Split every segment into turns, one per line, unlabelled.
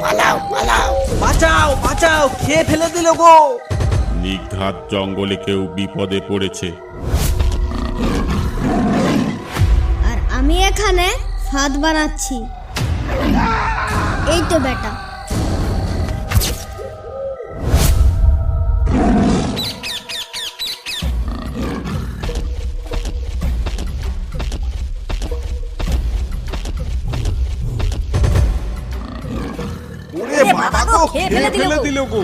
পালাও পালাও,
বাঁচাও বাঁচাও, খেয়ে ফেলে দিল গো।
নিঘাত জঙ্গলে কেউ বিপদে পড়েছে।
আর আমি এখানে ফাঁদ বানাচ্ছি। এই তো বেটা।
ওরে বাবা গো, খেয়ে ফেলে দিল গো।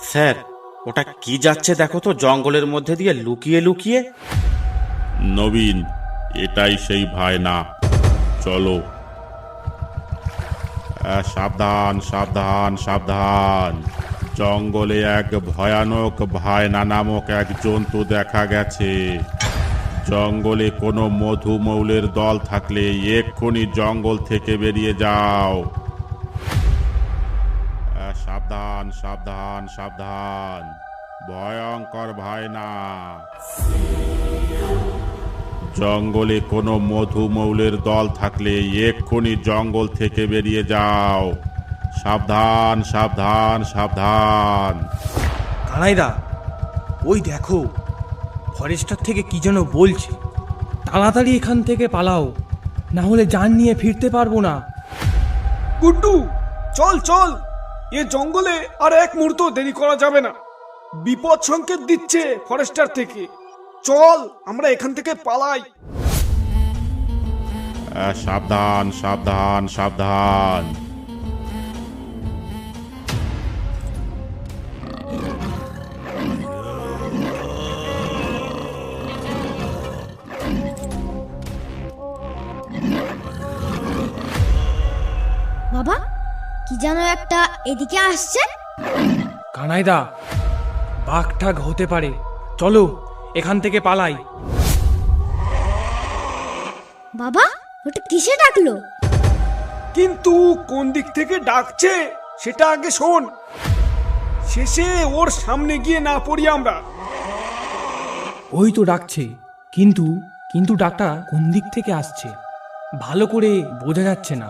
স্যার, ওটা কি যাচ্ছে দেখো তো, জঙ্গলের মধ্যে দিয়ে লুকিয়ে লুকিয়ে।
নবীন, এটাই সেই ভায়না, চলো। সাবধান সাবধান সাবধান, জঙ্গলে এক ভয়ানক ভায়না নামক এক জন্তু দেখা গেছে। জঙ্গলে কোনো মধুমৌলের দল থাকলে এক্ষুনি জঙ্গল থেকে বেরিয়ে যাও। সাবধান সাবধান সাবধান, ভয়ঙ্কর ভায়না। জঙ্গলে কোনো মধুমৌলের দল থাকলে এক্ষুনি জঙ্গল থেকে বেরিয়ে যাও। সাবধান সাবধান সাবধান।
কানাইদা, ওই দেখো, ফরেস্টার থেকে কি যেন বলছে।
তাড়াতাড়ি এখান থেকে পালাও, না হলে জান নিয়ে ফিরতে পারবো না।
গুড্ডু, চল চল, এ জঙ্গলে আর এক মুহূর্ত দেরি করা যাবে না। বিপদ সংকেত দিচ্ছে ফরেস্টার থেকে। চল, আমরা এখান থেকে পালাই।
সাবধান সাবধান সাবধান।
বাবা, কি যেন একটা এদিকে আসছে।
কানাইদা, বাঘ টাঘ হতে পারে, চলো এখান থেকে পালাই।
বাবা, ওটা কিসে ডাকলো?
কিন্তু কোন দিক থেকে ডাকছে সেটা আগে শোন। শেষে ওর সামনে গিয়ে না পড়ি আমরা।
ওই তো ডাকছে, কিন্তু কিন্তু ডাকটা কোন দিক থেকে আসছে ভালো করে বোঝা যাচ্ছে না।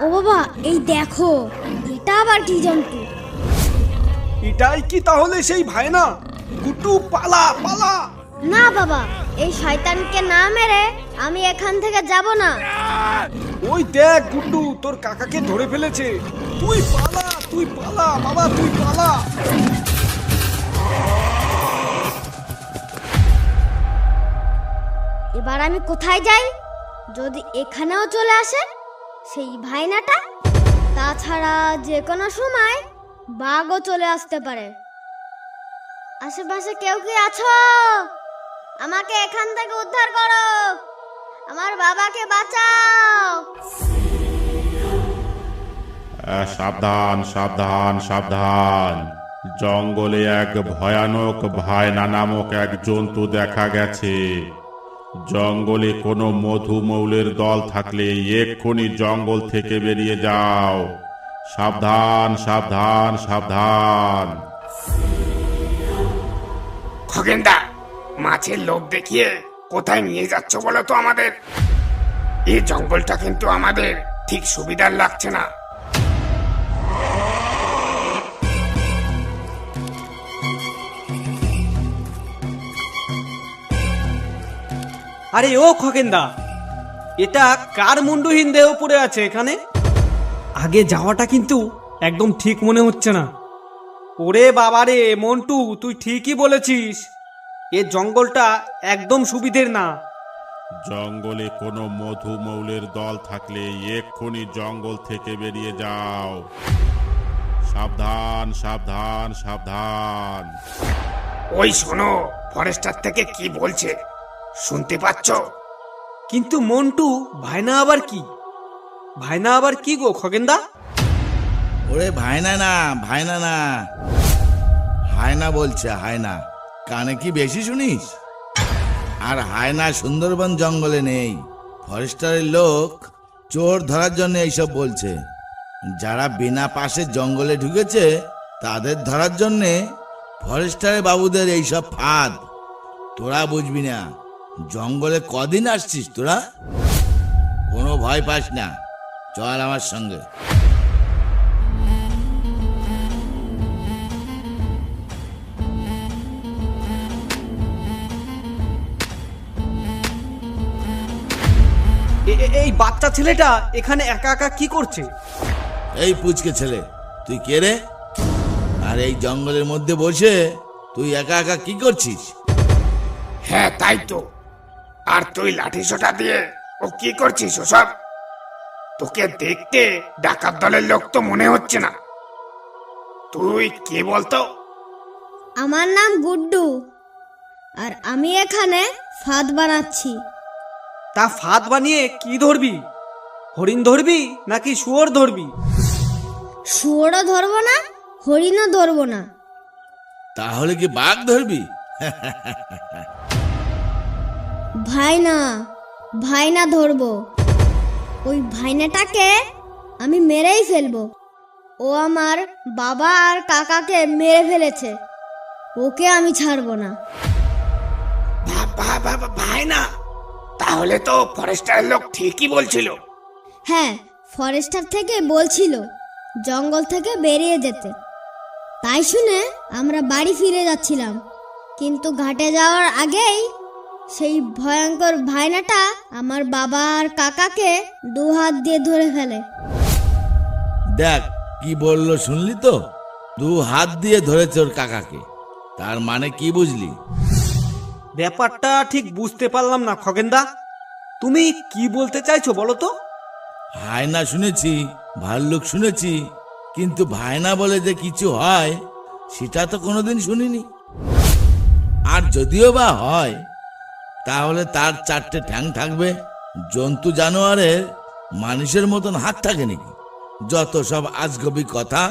ও বাবা, এই দেখো, এটা আবার কি জন্তু?
এটাই কি তাহলে সেই ভাইনা? গুড্ডু, পালা পালা।
না বাবা, এই শয়তানকে না মেরে আমি এখান থেকে যাব না।
ওই দেখ গুড্ডু, তোর কাকাকে ধরে ফেলেছে। তুই পালা, তুই পালা বাবা, তুই পালা।
এবার আমি কোথায় যাই? যদি এখানেও চলে আসে সেই ভাইনাটা, তাছাড়া যে কোনো সময় বাঘও চলে আসতে পারে। আশেপাশে কেউ কি আছো? আমাকে এখান থেকে উদ্ধার করো, আমার বাবাকে বাঁচাও।
সাবধান সাবধান সাবধান, জঙ্গলে এক ভয়ানক ভায়না নামক এক জন্তু দেখা গেছে। জঙ্গলে কোনো মধুমৌলের দল থাকলে এক্ষুনি জঙ্গল থেকে বেরিয়ে যাও। সাবধান সাবধান সাবধান।
খগেনদা, মাছের লোভ দেখিয়ে কোথায় নিয়ে যাচ্ছ বলো তো আমাদের? এই জঙ্গলটা কিন্তু আমাদের ঠিক সুবিধার লাগছে না।
আরে ও খগেনদা, এটা কার মুন্ডুহীন দেহ পড়ে আছে এখানে? আগে যাওয়াটা কিন্তু একদম ঠিক মনে হচ্ছে না। ওরে বাবারে মন্টু, তুই ঠিকই বলেছিস, এ জঙ্গলটা একদম সুবিধের না।
জঙ্গলে কোনো মধুমৌলের দল থাকলে এক্ষুনি জঙ্গল থেকে বেরিয়ে যাও। সাবধান সাবধান সাবধান।
ওই শোনো, ফরেস্টার থেকে কি বলছে শুনতে পাচ্ছ?
কিন্তু মন্টু, ভাইনা আবার কি? ভাইনা আবার কি গো খগেনদা?
ওরে ভাইনা না, ভাইনা না, হায়না বলছে, হায়না। কানে কি বেশি শুনিস? আর হায়না সুন্দরবন জঙ্গলে নেই। ফরেস্টারের লোক চোর ধরার জন্য এইসব বলছে। যারা বিনা পাশে জঙ্গলে ঢুকেছে তাদের ধরার জন্যে ফরেস্টারের বাবুদের এইসব ফাঁদ। তোরা বুঝবি না। জঙ্গলে কদিন আসছিস তোরা? কোনো ভয় পাস না, চল আমার সঙ্গে।
এই বাচ্চা ছেলেটা এখানে একা একা কি করছে?
এই পুচকে ছেলে, তুই কে রে? আর এই জঙ্গলের মধ্যে বসে তুই একা একা কি করছিস?
হ্যাঁ তাই তো। আর তুই লাঠি সোটা দিয়ে ও কি করছিস ওসব? তোকে দেখতে ডাকাত দলের লোক তো মনে হচ্ছে না। তুই কে বলতো?
আমার নাম গুড্ডু, আর আমি এখানে ফাঁদ বানাচ্ছি।
তা ফাঁদ বানিয়ে কি ধরবি? হরিণ ধরবি নাকি শুয়োর ধরবি?
শুয়োরও ধরবো না, হরিণও ধরবো না।
তাহলে কি বাঘ ধরবি?
ভাইনা, ভাইনা ধরবো। ওই ভাইনাটাকে আমি মেরেই ফেলবো। ও আমার বাবা আর কাকাকে মেরে ফেলেছে, ওকে আমি ছাড়বো না।
ভাই না, তাহলে তো ফরেস্টারের লোক ঠিকই বলছিল।
হ্যাঁ, ফরেস্টার থেকে বলছিল জঙ্গল থেকে বেরিয়ে যেতে। তাই শুনে আমরা বাড়ি ফিরে যাচ্ছিলাম, কিন্তু ঘাটে যাওয়ার আগেই সেই ভয়ঙ্কর ভাইনাটা আমার বাবা আর কাকাকে দু হাত দিয়ে ধরে ফেলে।
দেখ কি বললো, শুনলি তো? 2 হাত দিয়ে ধরেছে ওর কাকাকে। তার মানে কি বুঝলি?
ব্যাপারটা ঠিক বুঝতে পারলাম না খগেনদা। তুমি কি বলতে চাইছো বলো তো?
হায়না শুনেছি, ভাল্লুক শুনেছি, কিন্তু ভায়না বলে যে কিছু হয় সেটা তো কোনোদিন শুনিনি। আর যদিও বা হয়, তাহলে তার 4টে ঠ্যাং থাকবে। জন্তু জানোয়ারের মানুষের মতন হাত থাকে নাকি? যত সব আজগবি কথা।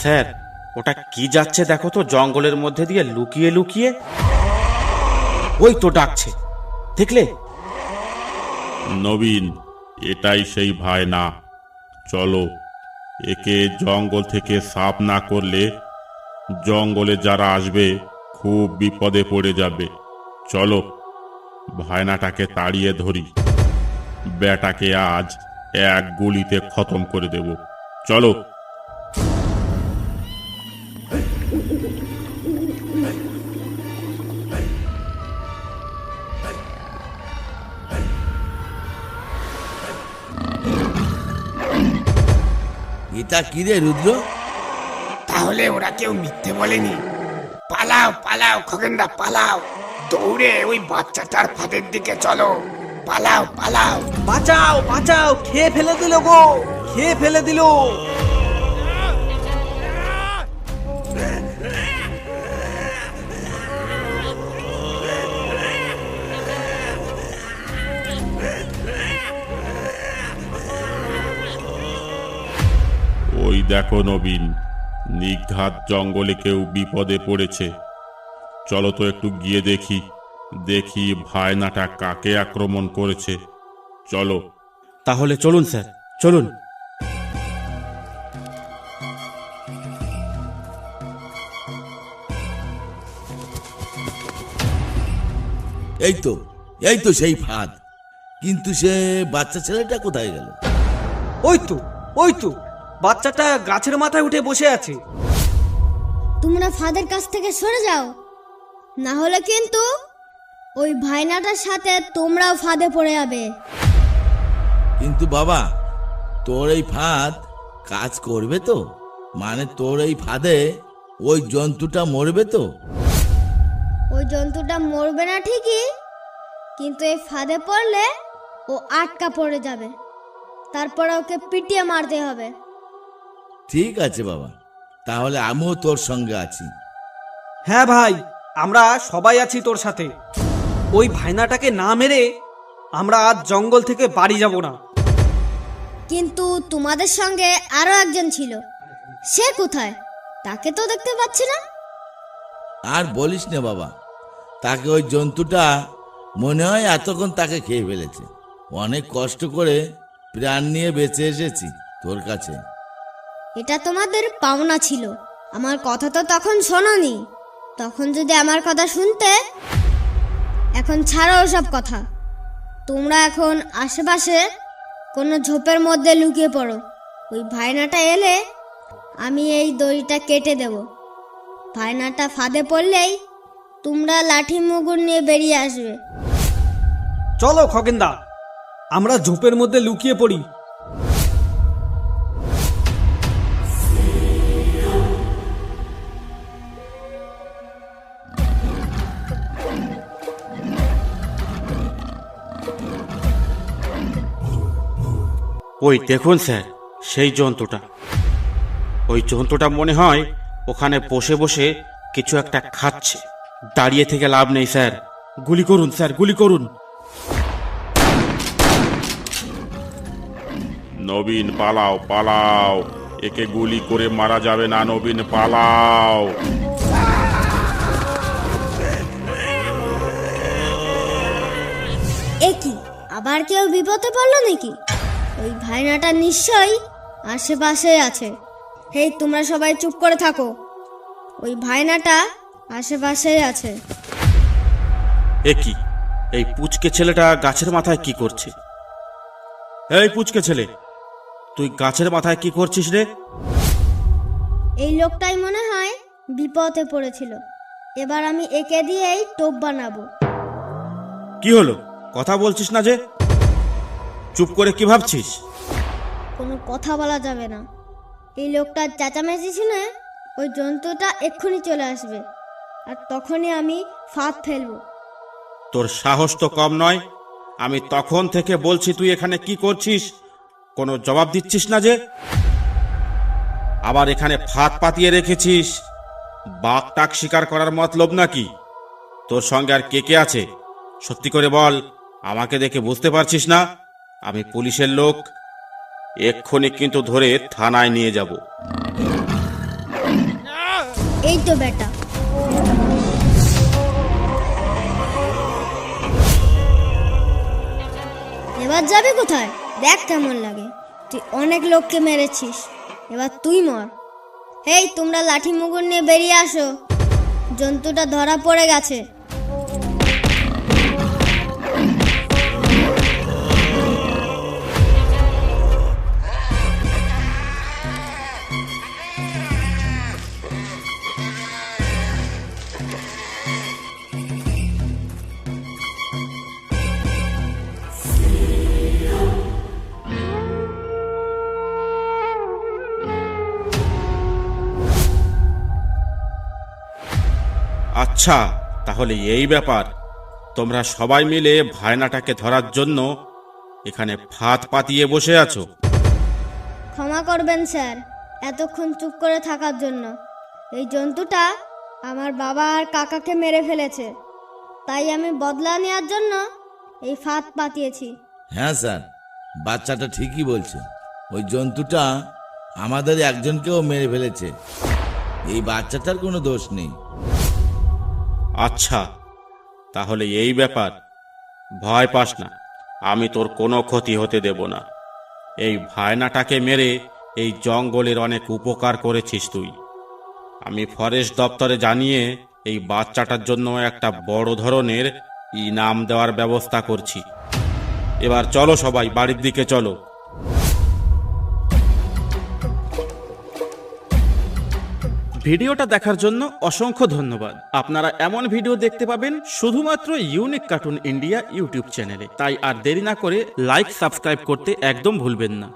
স্যার, ওটা কি যাচ্ছে দেখো তো জঙ্গলের মধ্যে দিয়ে লুকিয়ে লুকিয়ে। ওই তো ডাকছে, দেখলে?
নবীন, এটাই সেই ভাইনা। চলো, একে জঙ্গল থেকে সাফ না করলে জঙ্গলে যারা আসবে খুব বিপদে পড়ে যাবে। চলো, ভাইনাটাকে তাড়িয়ে ধরি। বেটাকে আজ এক গুলিতে খতম করে দেব। চলো।
এটা কি রে রুদ্র?
তাহলে ওরা কেউ মিথ্যে বলেনি। পালাও পালাও খগেনদা, পালাও। দৌড়ে ওই বাচ্চাটার ফাঁদের দিকে চলো। পালাও পালাও।
বাঁচাও বাঁচাও, খেয়ে ফেলে দিল গো, খেয়ে ফেলে দিল।
ওই দেখো নবীন, নিঘাত জঙ্গলে কেউ বিপদে পড়েছে। চলো তো একটু গিয়ে দেখি, দেখি ভাইনাটা কাকে আক্রমণ করেছে। চলো।
তাহলে চলুন স্যার, চলুন।
এই তো, এই তো সেই ফাঁদ। কিন্তু সে বাচ্চা ছেলেটা কোথায় গেল?
ওই তো, ওই তো বাচ্চাটা গাছের মাথায় উঠে বসে আছে।
তোমরা ফাঁদের কাছ থেকে সরে যাও, না হলে কিন্তু ওই ভাইনাটার সাথে তোমরাও ফাঁদে পড়ে যাবে।
কিন্তু বাবা, তোর এই ফাঁদ কাজ করবে তো? মানে তোর এই ফাঁদে ওই জন্তুটা মরবে তো?
ওই জন্তুটা মরবে না ঠিকই, কিন্তু এই ফাঁদে পড়লে ও আটকা পড়ে যাবে। তারপরে ওকে পিটিয়ে মারতে হবে।
ঠিক আছে বাবা, তাহলে আমিও তোর সঙ্গে আছি।
হ্যাঁ ভাই, আমরা সবাই আছি তোর সাথে। ওই ভাইনাটাকে না মেরে আমরা আজ জঙ্গল থেকে বাড়ি যাব না।
কিন্তু তোমাদের সঙ্গে আরো একজন ছিল, সে কোথায়? তাকে তো দেখতে পাচ্ছি না।
আর বলিস না বাবা, তাকে ওই জন্তুটা মনে হয় এতক্ষণ তাকে খেয়ে ফেলেছে। অনেক কষ্ট করে প্রাণ নিয়ে বেঁচে এসেছি তোর কাছে।
এটা তোমাদের পাওনা ছিল। আমার কথা তো তখন শোনোনি। তখন যদি আমার কথা শুনতে। এখন ছাড়ো ওসব কথা। তোমরা এখন আশেপাশে কোনো ঝোপের মধ্যে লুকিয়ে পড়ো। ওই ভাইনাটা এলে আমি এই দড়িটা কেটে দেব। ভাইনাটা ফাঁদে পড়লেই তোমরা লাঠি মুগুর নিয়ে বেরিয়ে আসবে।
চলো খগেনদা, আমরা ঝোপের মধ্যে লুকিয়ে পড়ি।
ওই দেখুন স্যার, সেই জন্তুটা। ওই জন্তুটা মনে হয় ওখানে বসে বসে কিছু একটা খাচ্ছে। দাঁড়িয়ে থেকে লাভ নেই স্যার, গুলি করুন স্যার, গুলি করুন।
নবীন পালাও পালাও, একে গুলি করে মারা যাবে না। নবীন পালাও।
এ কি, আবার কেউ বিপদে পড়লো নাকি? ওই ভাইনাটা নিশ্চয়ই আশেপাশে আছে। হেই, তোমরা সবাই চুপ করে থাকো। ওই ভাইনাটা আশেপাশেই আছে।
এ কি, এই পুচকে ছেলেটা গাছের মাথায় কি করছে? এই পুচকে ছেলে, তুই গাছের মাথায় কি করছিস রে?
এই লোকটাই মনে হয় বিপদে পড়েছিল। এবার আমি একে দিয়েই টোপ বানাবো।
কি হলো, কথা বলছিস না যে? চুপ করে কি ভাবছিস?
কোনো কথা বলা যাবে না। এই লোকটার চেঁচামেচি শুনে ওই জন্তুটা এক্ষুনি চলে আসবে, আর তখনই আমি ফাঁদ ফেলবো।
তোর সাহস তো কম নয়। আমি তখন থেকে বলছি তুই এখানে কি করছিস, কোনো জবাব দিচ্ছিস না যে? আবার এখানে ফাঁদ পাতিয়ে রেখেছিস। বাঘ টাক শিকার করার মতলব নাকি? তোর সঙ্গে আর কে কে আছে সত্যি করে বল। আমাকে দেখে বুঝতে পারছিস না আমি পুলিশের লোক? এক্ষুনি কিন্তু ধরে থানায় নিয়ে যাব।
এই তো বেটা। এবার যাবি কোথায়? দেখ কেমন লাগে। তুই অনেক লোককে মেরেছিস, এবার তুই মর। হেই, তোমরা লাঠি মুগুর নিয়ে বেরিয়ে আসো। জন্তুটা ধরা পড়ে গেছে।
আচ্ছা, তাহলে এই ব্যাপার। তোমরা সবাই মিলে ভাইনাটাকে ধরার জন্য এখানে ফাঁদ পাতিয়ে বসে আছো।
ক্ষমা করবেন স্যার, এতক্ষণ চুপ করে থাকার জন্য। এই জন্তুটা আমার বাবা আর কাকাকে মেরে ফেলেছে, তাই আমি বদলা নেওয়ার জন্য এই ফাঁদ পাতিয়েছি।
হ্যাঁ স্যার, বাচ্চাটা ঠিকই বলছে। ওই জন্তুটা আমাদের একজনকেও মেরে ফেলেছে। এই বাচ্চাটার কোনো দোষ নেই।
আচ্ছা, তাহলে এই ব্যাপার। ভয় পাস না, আমি তোর কোনো ক্ষতি হতে দেব না। এই ভায়নাটাকে মেরে এই জঙ্গলের অনেক উপকার করেছিস তুই। আমি ফরেস্ট দপ্তরে জানিয়ে এই বাচ্চাটার জন্য একটা বড় ধরনের ইনাম দেওয়ার ব্যবস্থা করছি। এবার চলো সবাই, বাড়ির দিকে চলো। ভিডিওটা দেখার জন্য অসংখ্য ধন্যবাদ। আপনারা এমন ভিডিও দেখতে পাবেন শুধুমাত্র ইউনিক কার্টুন ইন্ডিয়া ইউটিউব চ্যানেলে। তাই আর দেরি না করে লাইক, সাবস্ক্রাইব করতে একদম ভুলবেন না।